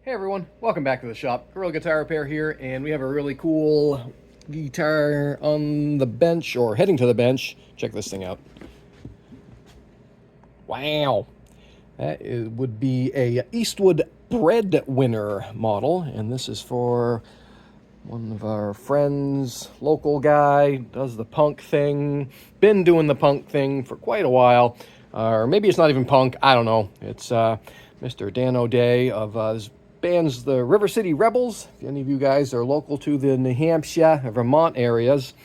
Hey everyone, welcome back to the shop. Gorilla Guitar Repair here, and we have a really cool guitar on the bench, or heading to the bench. Check this thing out. Wow. Would be a Eastwood Breadwinner model, and this is for one of our friends, local guy, does the punk thing, been doing the punk thing for quite a while, or maybe it's not even punk, I don't know. It's Mr. Dan O'Day of his band's the River City Rebels. If any of you guys are local to the New Hampshire, Vermont areas,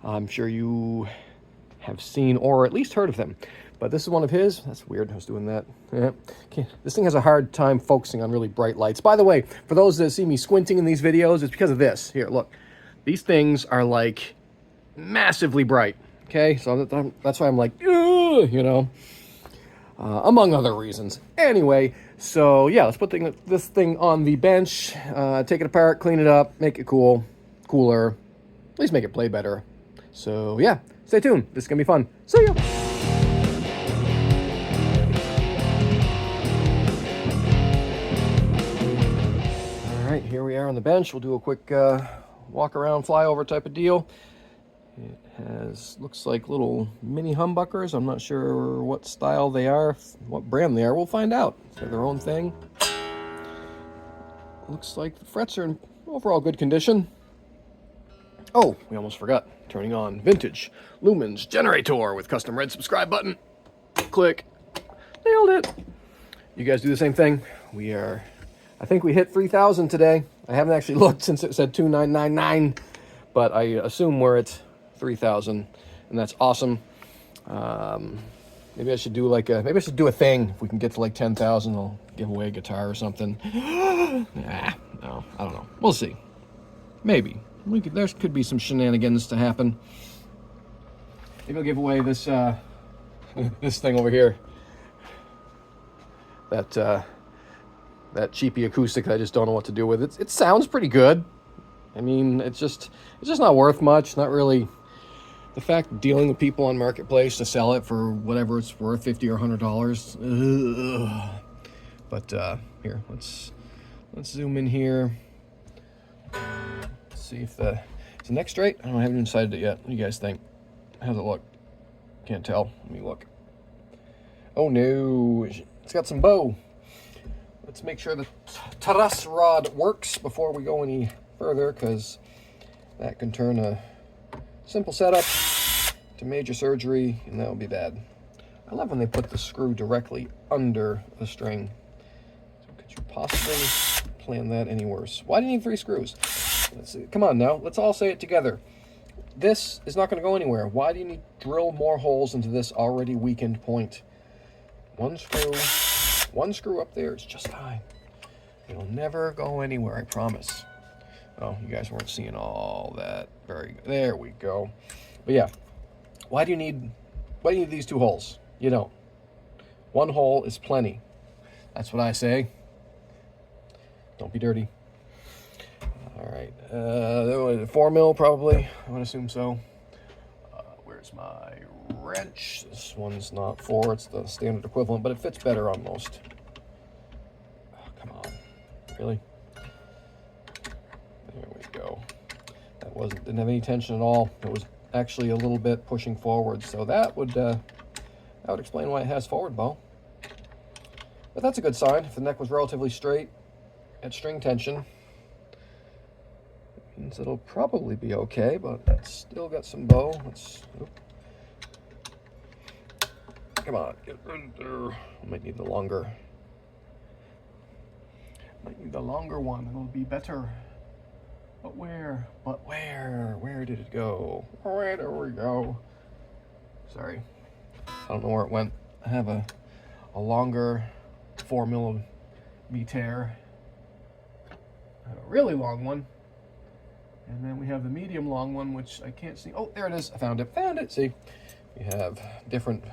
I'm sure you have seen or at least heard of them. But this is one of his. That's weird. I was doing that. Yeah. This thing has a hard time focusing on really bright lights. By the way, for those that see me squinting in these videos, it's because of this. Here, look. These things are like massively bright. Okay, so that's why I'm like, you know, among other reasons. Anyway, so yeah, let's put this thing on the bench, take it apart, clean it up, make it cooler, at least make it play better. So yeah, stay tuned. This is gonna be fun. See ya. Here we are on the bench. We'll do a quick walk around, flyover type of deal. It looks like little mini humbuckers. I'm not sure what style they are, what brand they are. We'll find out. They're their own thing. Looks like the frets are in overall good condition. Oh, we almost forgot. Turning on vintage lumens generator with custom red subscribe button. Click. Nailed it. You guys do the same thing. I think we hit 3,000 today. I haven't actually looked since it said 2,999, but I assume we're at 3,000, and that's awesome. Maybe I should do maybe I should do a thing. If we can get to like 10,000, I'll give away a guitar or something. No, I don't know. We'll see. Maybe there could be some shenanigans to happen. Maybe I'll give away this this thing over here. That cheapy acoustic I just don't know what to do with it. It sounds pretty good. I mean, it's just not worth much. Not really. The fact of dealing with people on Marketplace to sell it for whatever it's worth, $50 or $100. But here, let's zoom in here. Let's see if is the neck straight? I haven't decided it yet. What do you guys think? How's it look? Can't tell. Let me look. Oh no, it's got some bow. Let's make sure the Truss rod works before we go any further, because that can turn a simple setup to major surgery, and that would be bad. I love when they put the screw directly under the string. So could you possibly plan that any worse? Why do you need 3 screws? Let's see. Come on now, let's all say it together. This is not going to go anywhere. Why do you need to drill more holes into this already weakened point? One screw up there is just fine. It'll never go anywhere, I promise. Oh, you guys weren't seeing all that. Very good. There we go. But yeah, why do you need these 2 holes? You don't. 1 hole is plenty. That's what I say. Don't be dirty. All right. 4 mil probably. I would assume so. Where's my wrench? This one's not 4, it's the standard equivalent, but it fits better on most. Oh, come on. Really? There we go. Didn't have any tension at all. It was actually a little bit pushing forward, so that would explain why it has forward bow. But that's a good sign. If the neck was relatively straight at string tension, it means it'll probably be okay, but it's still got some bow. Come on, get in there. I might need the longer one. It'll be better. But where? Where did it go? Where did we go? Sorry, I don't know where it went. I have a longer 4 millimeter, a really long one, and then we have the medium long one, which I can't see. Oh, there it is. I found it. See, we have different.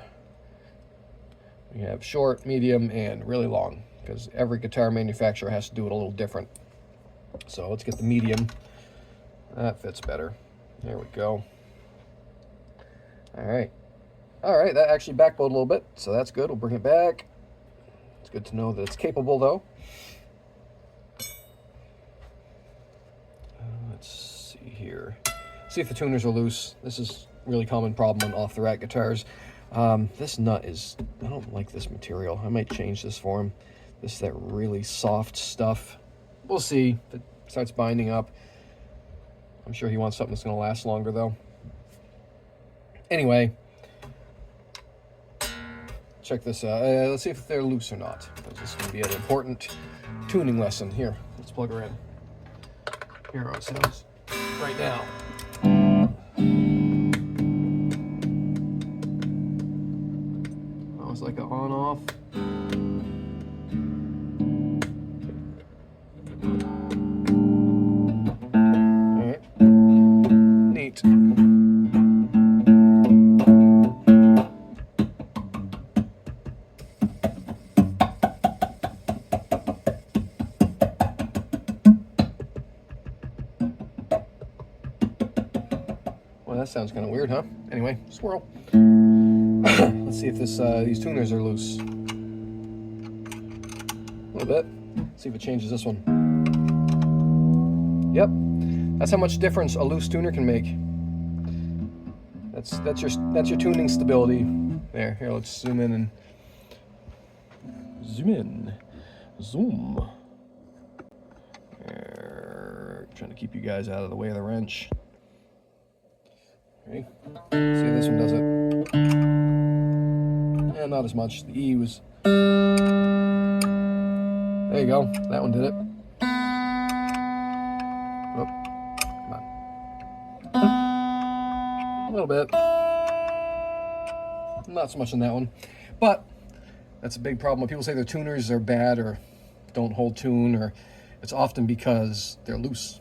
We have short, medium, and really long, because every guitar manufacturer has to do it a little different. So let's get the medium. That fits better. There we go. All right, that actually backbowed a little bit, so that's good. We'll bring it back. It's good to know that it's capable, though. see here. See if the tuners are loose. This is a really common problem on off-the-rack guitars. This nut is, I don't like this material. I might change this for him. This is that really soft stuff. We'll see if it starts binding up. I'm sure he wants something that's going to last longer, though. Anyway, check this out. Let's see if they're loose or not. This is going to be an important tuning lesson. Here, let's plug her in. Here how it sounds right now. That was like an on-off. All right, neat. Well, that sounds kind of weird, huh? Anyway, swirl. Let's see if these tuners are loose. A little bit. See if it changes this one. Yep, that's how much difference a loose tuner can make. That's your tuning stability. There. Here, let's zoom in and zoom. There. Trying to keep you guys out of the way of the wrench. Okay. See if this one does it. Yeah, not as much. The E was... There you go. That one did it. Oh, come on. A little bit. Not so much on that one. But that's a big problem. When people say their tuners are bad or don't hold tune, or it's often because they're loose.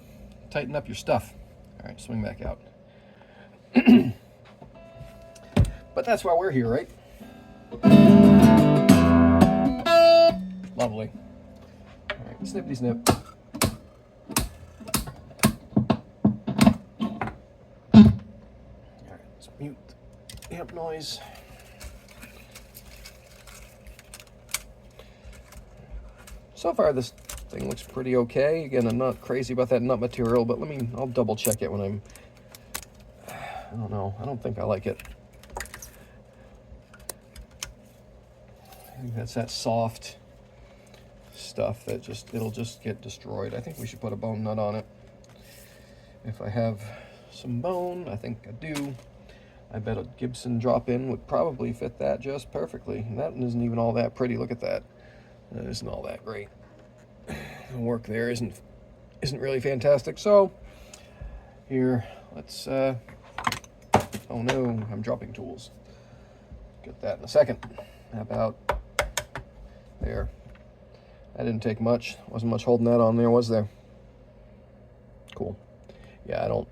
Tighten up your stuff. All right, swing back out. But that's why we're here, right? Lovely. All right, snippity snip. All right, let's mute the amp noise. So far, this thing looks pretty okay. Again, I'm not crazy about that nut material, but I'll double check it when I don't know. I don't think I like it. I think that's that soft stuff that it'll just get destroyed. I think we should put a bone nut on it. If I have some bone, I think I do. I bet a Gibson drop-in would probably fit that just perfectly. And that isn't even all that pretty. Look at that. That isn't all that great. The work there isn't really fantastic. So here, let's oh no, I'm dropping tools. Get that in a second. How about there? That didn't take much. Wasn't much holding that on there, was there? Cool. Yeah,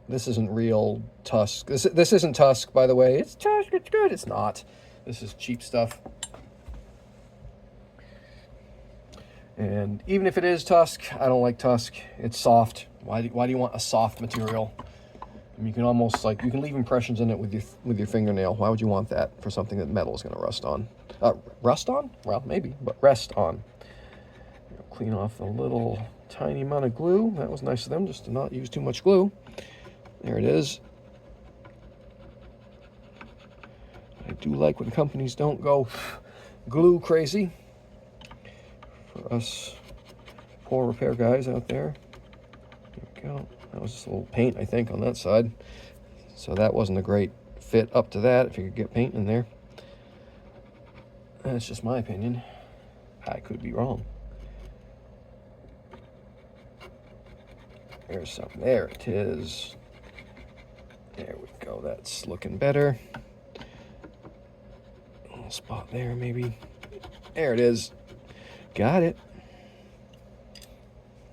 this isn't real Tusk. This isn't Tusk, by the way. It's Tusk, it's good. It's not. This is cheap stuff. And even if it is Tusk, I don't like Tusk. It's soft. Why do you want a soft material? You can almost you can leave impressions in it with your fingernail. Why would you want that for something that metal is going to rust on? Rust on? Well, maybe, but rest on. Clean off the little tiny amount of glue. That was nice of them, just to not use too much glue. There it is. I do like when companies don't go glue crazy. For us poor repair guys out there. There we go. That was just a little paint, I think, on that side. So that wasn't a great fit up to that, if you could get paint in there. That's just my opinion. I could be wrong. There's something. There it is. There we go. That's looking better. A little spot there, maybe. There it is. Got it.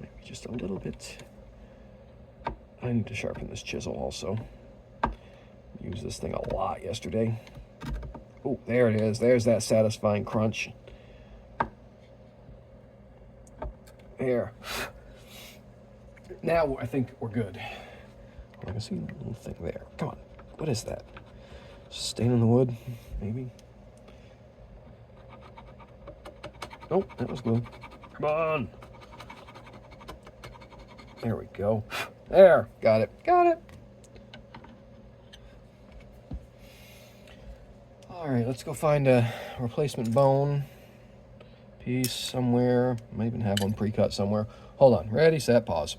Maybe just a little bit. I need to sharpen this chisel also. Used this thing a lot yesterday. Oh, there it is. There's that satisfying crunch. There. Now I think we're good. I can see a little thing there. Come on. What is that? Stain in the wood? Maybe. Nope, that was glue. Come on. There we go. There, got it. Got it. All right, let's go find a replacement bone piece somewhere. Might even have one pre-cut somewhere. Hold on. Ready, set, pause.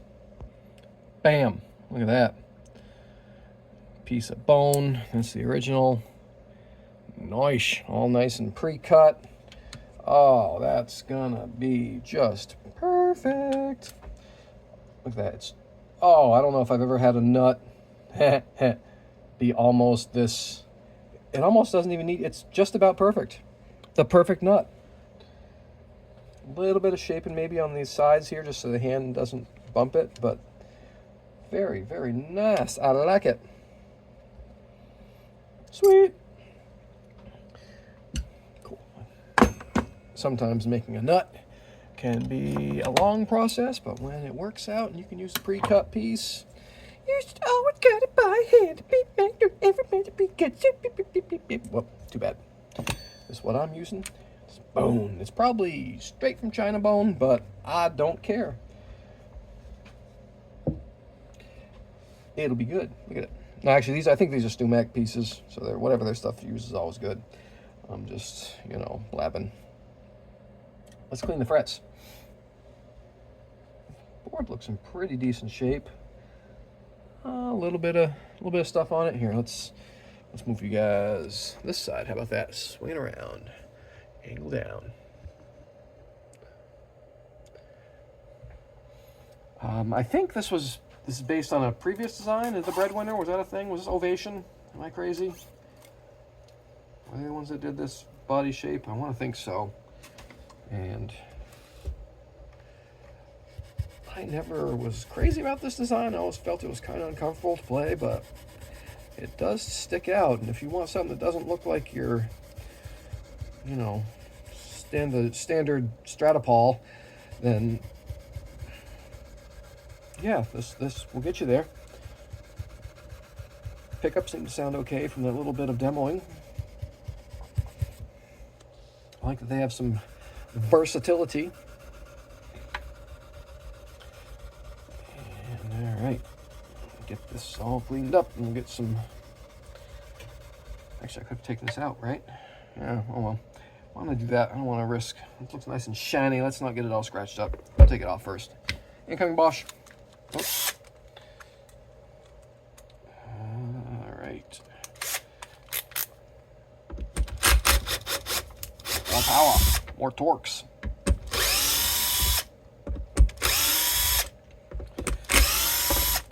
Bam. Look at that. Piece of bone. That's the original. Nice. All nice and pre-cut. Oh, that's gonna be just perfect. Look at that. It's, oh, I don't know if I've ever had a nut be almost this. It almost doesn't even need, it's just about perfect. The perfect nut. A little bit of shaping maybe on these sides here just so the hand doesn't bump it, but very, very nice. I like it. Sweet. Cool. Sometimes making a nut can be a long process, but when it works out and you can use a pre-cut piece, you just always got it by hand. Whoop, too bad. This is what I'm using. It's bone. It's probably straight from China bone, but I don't care. It'll be good. Look at it. Now, actually, I think these are StewMac pieces, so whatever their stuff uses is always good. I'm just, blabbing. Let's clean the frets. Board looks in pretty decent shape. A little bit of stuff on it here. Let's move you guys this side. How about that? Swing it around, angle down. I think this is based on a previous design. Is the Breadwinner? Was that a thing? Was this Ovation? Am I crazy? Were they the ones that did this body shape? I want to think so. And I never was crazy about this design. I always felt it was kind of uncomfortable to play, but it does stick out. And if you want something that doesn't look like your, standard Stratopol, then yeah, this will get you there. Pickups seem to sound okay from that little bit of demoing. I like that they have some versatility. And all right, get this all cleaned up and we'll get some. Actually, I could have taken this out, right? Yeah, oh well. I'm gonna do that. I don't want to risk. It looks nice and shiny. Let's not get it all scratched up. I'll take it off first. Incoming Bosch. Oh. All right. More power, more torques.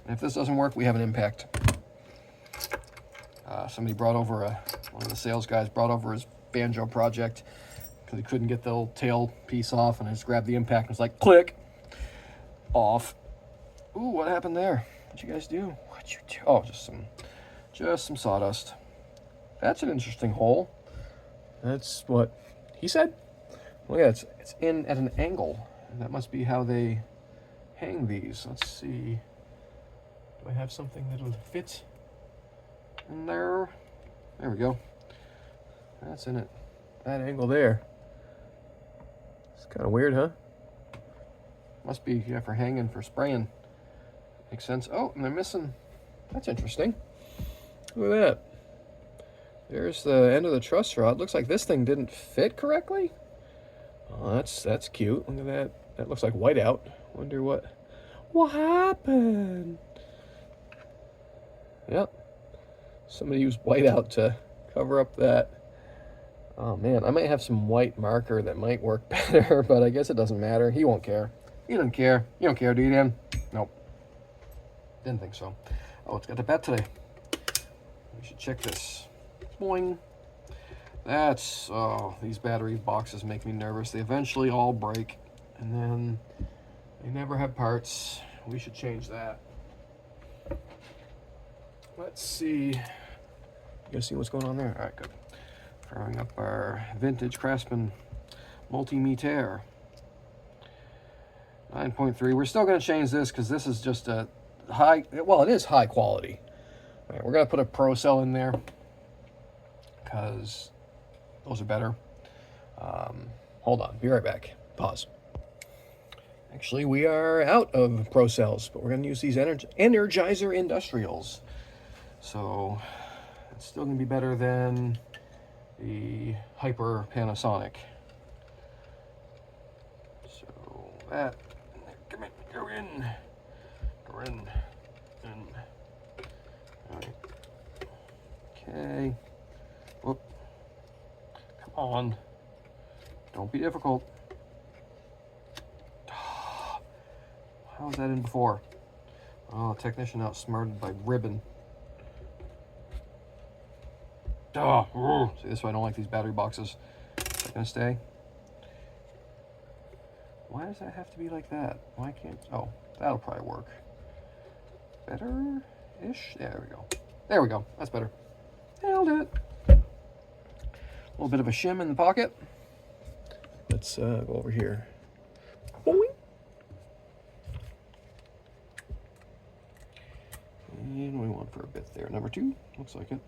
And if this doesn't work, we have an impact. Somebody brought over one of the sales guys brought over his banjo project because he couldn't get the little tail piece off, and I just grabbed the impact and was like, click, off. Ooh, what happened there? What'd you guys do? What'd you do? Oh, just some sawdust. That's an interesting hole. That's what he said. Look at it. It's in at an angle. And that must be how they hang these. Let's see. Do I have something that'll fit in there? There we go. That's in it. That angle there. It's kind of weird, huh? Must be, yeah, for hanging, for spraying. Makes sense. Oh, and they're missing. That's interesting. Look at that. There's the end of the truss rod. Looks like this thing didn't fit correctly. Oh, that's cute. Look at that. That looks like whiteout. Wonder what happened. Yep. Somebody used whiteout to cover up that. Oh man, I might have some white marker that might work better, but I guess it doesn't matter. He won't care. He doesn't care. You don't care, do you, Dan? Nope. Didn't think so. Oh, it's got the bat today. We should check this. Boing. That's, oh, these battery boxes make me nervous. They eventually all break, and then they never have parts. We should change that. Let's see. You guys see what's going on there? All right, good. Firing up our vintage Craftsman multimeter. 9.3. We're still going to change this because this is just a high, well, it is high quality. All right, we're going to put a Pro Cell in there because those are better. Hold on, be right back. Pause. Actually, we are out of Pro Cells, but we're going to use these Energizer Industrials. So it's still going to be better than the Hyper Panasonic. So that, come in, go in, go in. All right. Okay. Whoop. Come on. Don't be difficult. How was that in before? Oh, technician outsmarted by ribbon. Oh, see, this is why I don't like these battery boxes. Is that gonna stay? Why does that have to be like that? Why can't? Oh, that'll probably work. Better-ish? There we go. There we go. That's better. That'll do it. A little bit of a shim in the pocket. Let's go over here. Boing. And we want for a bit there. Number 2, looks like it.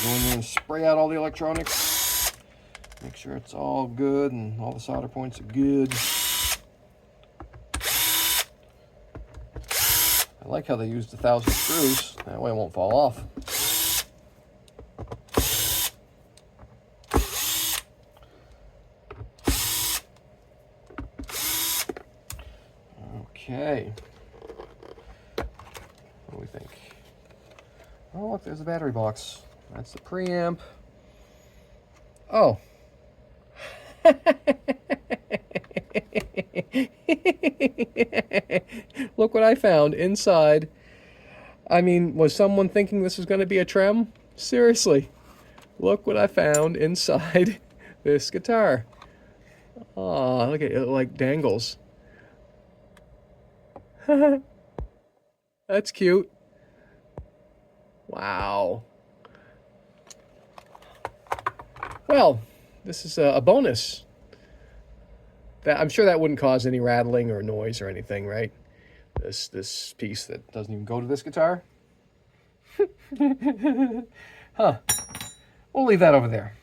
Go in there and spray out all the electronics. Make sure it's all good and all the solder points are good. I like how they used 1,000 screws. That way it won't fall off. Okay. What do we think? Oh, look, there's a battery box. That's the preamp. Oh. Look what I found inside. I mean, was someone thinking this was going to be a trem? Seriously. Look what I found inside this guitar. Oh, look at it, like dangles. That's cute. Wow. Well, this is a bonus. That I'm sure that wouldn't cause any rattling or noise or anything, right? This piece that doesn't even go to this guitar. Huh. We'll leave that over there.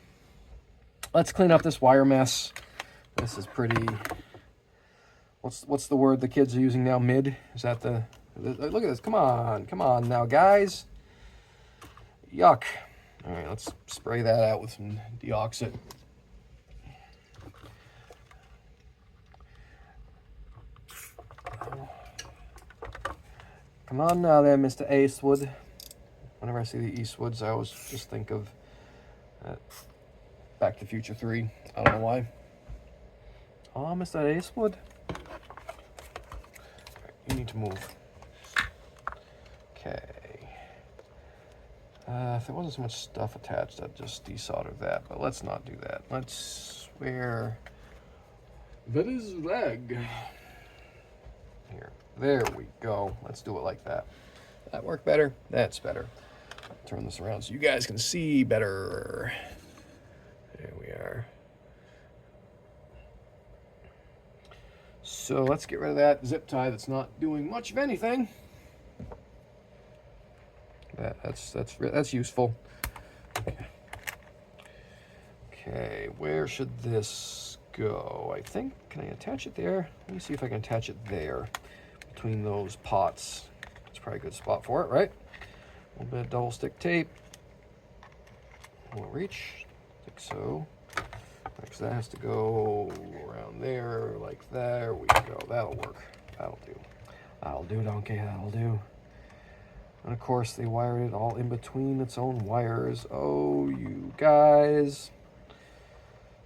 Let's clean up this wire mess. This is pretty... What's the word the kids are using now? Mid? Is that the... Look at this. Come on now, guys. Yuck. All right, let's spray that out with some deoxit. Come on now there, Mr. Eastwood. Whenever I see the Eastwoods, I always just think of Back to the Future 3. I don't know why. Oh, Mr. Eastwood. You need to move. Okay. If there wasn't so much stuff attached, I'd just desolder that. But let's not do that. Let's wear... That is leg. Here. There we go. Let's do it like that. That work better? That's better. Turn this around so you guys can see better. There we are. So let's get rid of that zip tie that's not doing much of anything. That's useful. Okay, where should this go? I think, can I attach it there? Let me see if I can attach it there between those pots. It's probably a good spot for it, right? A little bit of double stick tape. Won't reach. I think so. So that has to go around there, like there we go. That'll work. That'll do. That'll do, donkey. That'll do. And of course, they wired it all in between its own wires. Oh, you guys.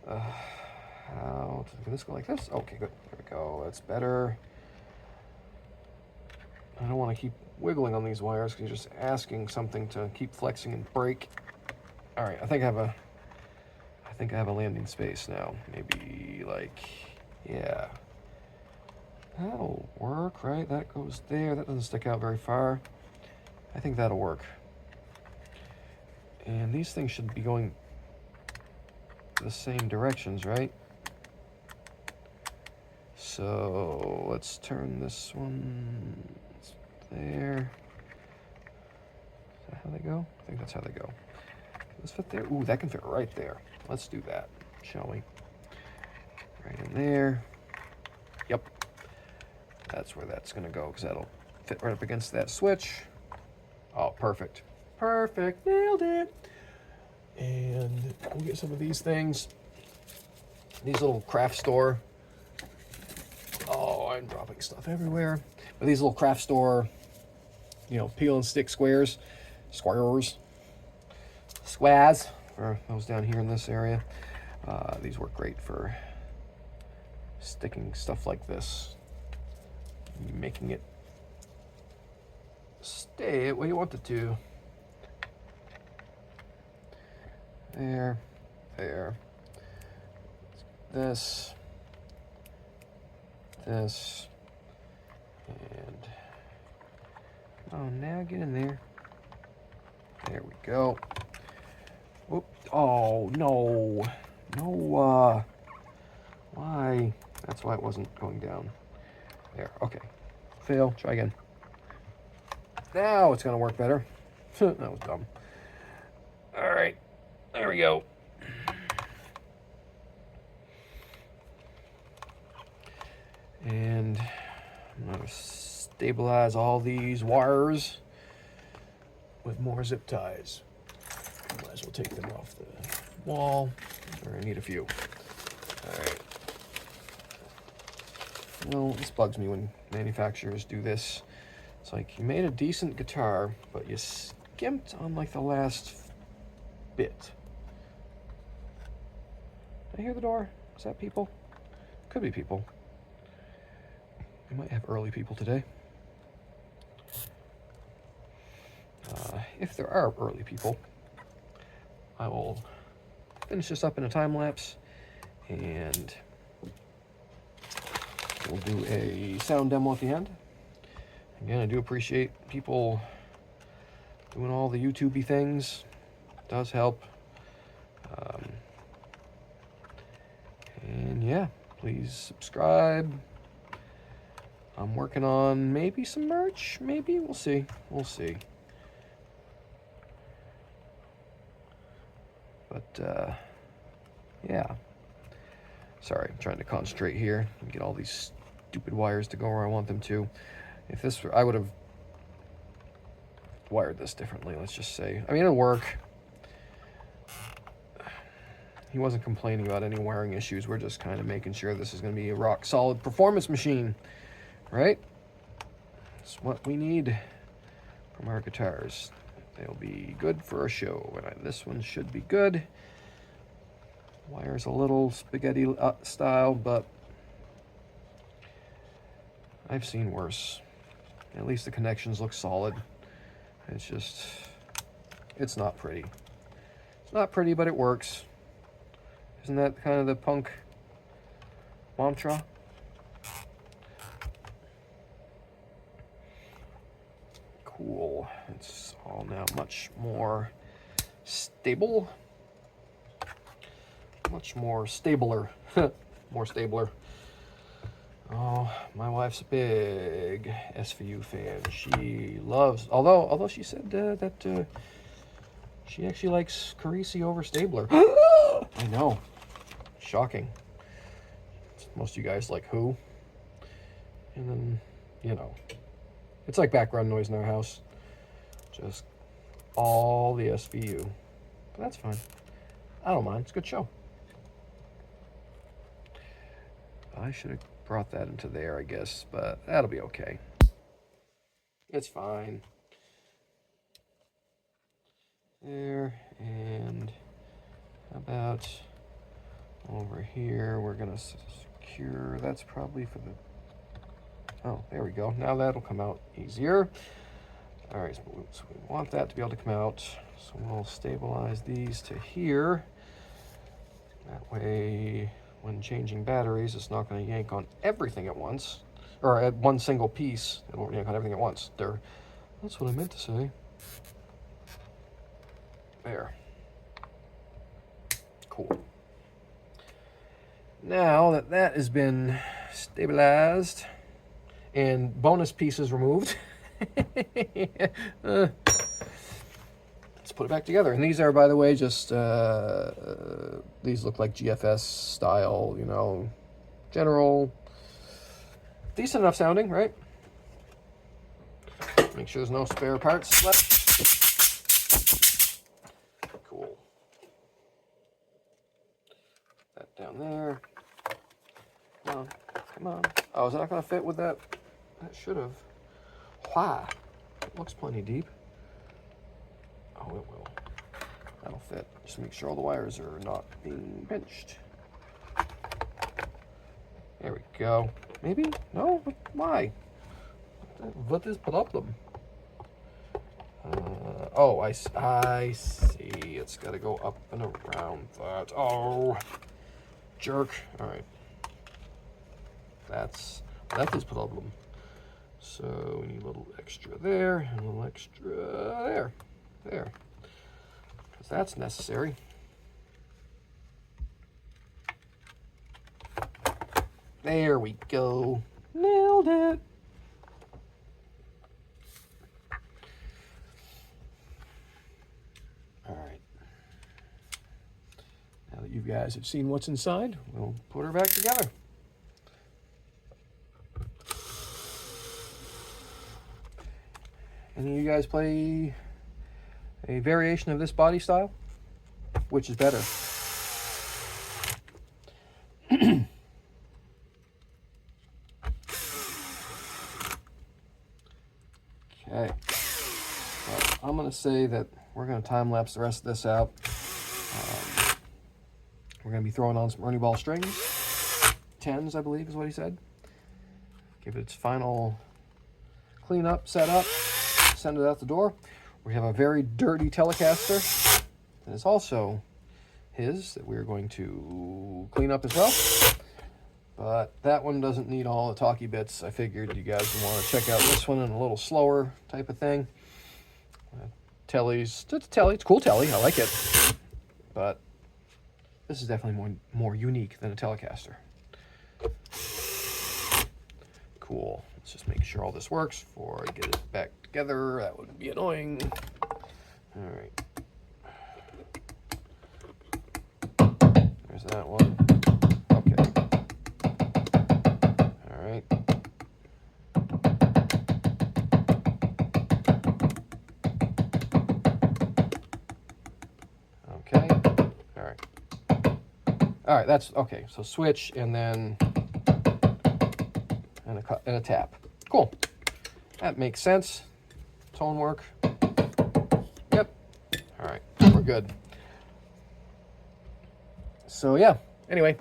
How can this go like this? Okay, good. There we go. That's better. I don't want to keep wiggling on these wires because you're just asking something to keep flexing and break. All right, I think I have a landing space now. Maybe like, yeah. That'll work, right? That goes there. That doesn't stick out very far. I think that'll work. And these things should be going the same directions, right? So let's turn this one there. Is that how they go? I think that's how they go. Can this fit there? Ooh, that can fit right there. Let's do that. shall we? Right in there. Yep. That's where that's going to go, because that'll fit right up against that switch. Oh, perfect. Perfect. Nailed it. And we'll get some of these things. These little craft store. Oh, I'm dropping stuff everywhere. But these little craft store, you know, peel and stick squares. Squares. For those down here in this area. These work great for sticking stuff like this. Making it stay where you want it to. There. This. And oh, now get in there. There we go. Whoop. Oh, no. Why? That's why it wasn't going down. There, okay. Fail, try again. Now it's gonna work better. That was dumb. All right, there we go. And I'm gonna stabilize all these wires with more zip ties. Might as well take them off the wall. Or I need a few. All right. Well, this bugs me when manufacturers do this. It's like, you made a decent guitar, but you skimped on like the last bit. Did I hear the door? Is that people? Could be people. We might have early people today. If there are early people, I will finish this up in a time lapse and we'll do a sound demo at the end. Again, I do appreciate people doing all the YouTube-y things. It does help. And yeah, please subscribe. I'm working on maybe some merch. Maybe. We'll see. But, yeah. Sorry, I'm trying to concentrate here and get all these stupid wires to go where I want them to. If this were, I would have wired this differently, let's just say. I mean, it'll work. He wasn't complaining about any wiring issues. We're just kind of making sure this is going to be a rock solid performance machine, right? That's what we need from our guitars. They'll be good for a show, and this one should be good. Wire's a little spaghetti style, but I've seen worse. At least the connections look solid. It's just, it's not pretty. It's not pretty, but it works. Isn't that kind of the punk mantra? Cool. It's all now much more stable. Much more stabler. More stabler. Oh, my wife's a big SVU fan. She loves, although she said that she actually likes Carisi over Stabler. I know. Shocking. Most of you guys like who? And then, you know, it's like background noise in our house. Just all the SVU. But that's fine. I don't mind. It's a good show. I should have brought that into there, I guess, but that'll be okay. It's fine. There, and how about over here? We're gonna secure, that's probably for the, oh, there we go. Now that'll come out easier. All right, so we want that to be able to come out. So we'll stabilize these to here. That way, when changing batteries, it's not going to yank on everything at once, or at one single piece. It won't yank on everything at once. There, that's what I meant to say. There. Cool. Now that that has been stabilized and bonus pieces removed, it's put it back together. And these are, by the way, just these look like GFS style, you know, general, decent enough sounding, right? Make sure there's no spare parts left. Cool. That down there. Come on, come on. Oh, is it not going to fit with that? That should have. Why? It looks plenty deep. Oh, it will. That'll fit. Just make sure all the wires are not being pinched. There we go. Maybe? No? Why? What is the problem? Oh, I see. It's got to go up and around that. Oh, jerk. All right. That is the problem. So we need a little extra there, and a little extra there. There. Because that's necessary. There we go. Nailed it. All right. Now that you guys have seen what's inside, we'll put her back together. Any of you guys play a variation of this body style? Which is better? Okay. Well, I'm going to say that we're going to time lapse the rest of this out. We're going to be throwing on some Ernie ball strings. 10s, I believe, is what he said. Give it its final clean up, set up, send it out the door. We have a very dirty Telecaster that is also his that we're going to clean up as well. But that one doesn't need all the talky bits. I figured you guys would want to check out this one in a little slower type of thing. Telly's, it's a Telly, it's a cool Telly, I like it. But this is definitely more unique than a Telecaster. Cool. Let's just make sure all this works before I get it back together. That would be annoying. All right. There's that one. Okay. All right. Okay. All right. All right, that's okay. So switch and then and a tap. Cool. That makes sense. Tone work. Yep. All right, we're good. So yeah. Anyway,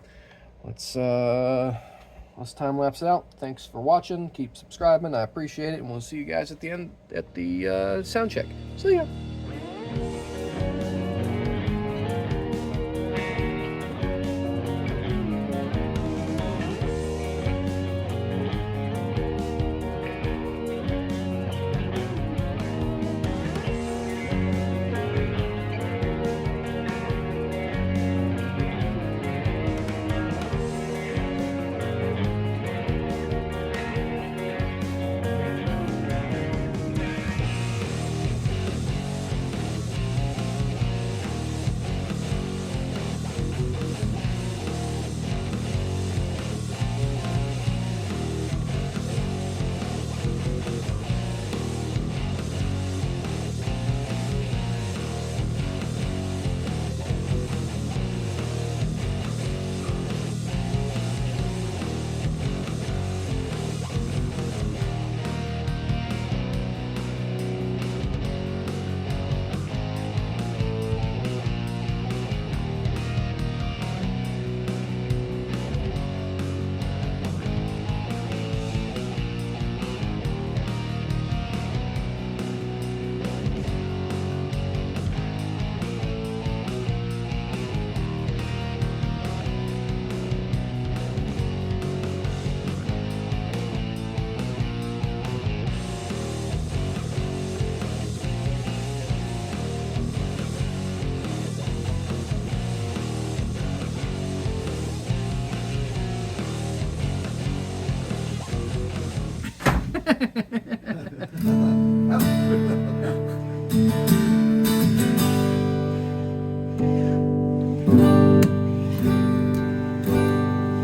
let's time lapse it out. Thanks for watching. Keep subscribing. I appreciate it, and we'll see you guys at the end at the sound check. See ya.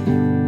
you.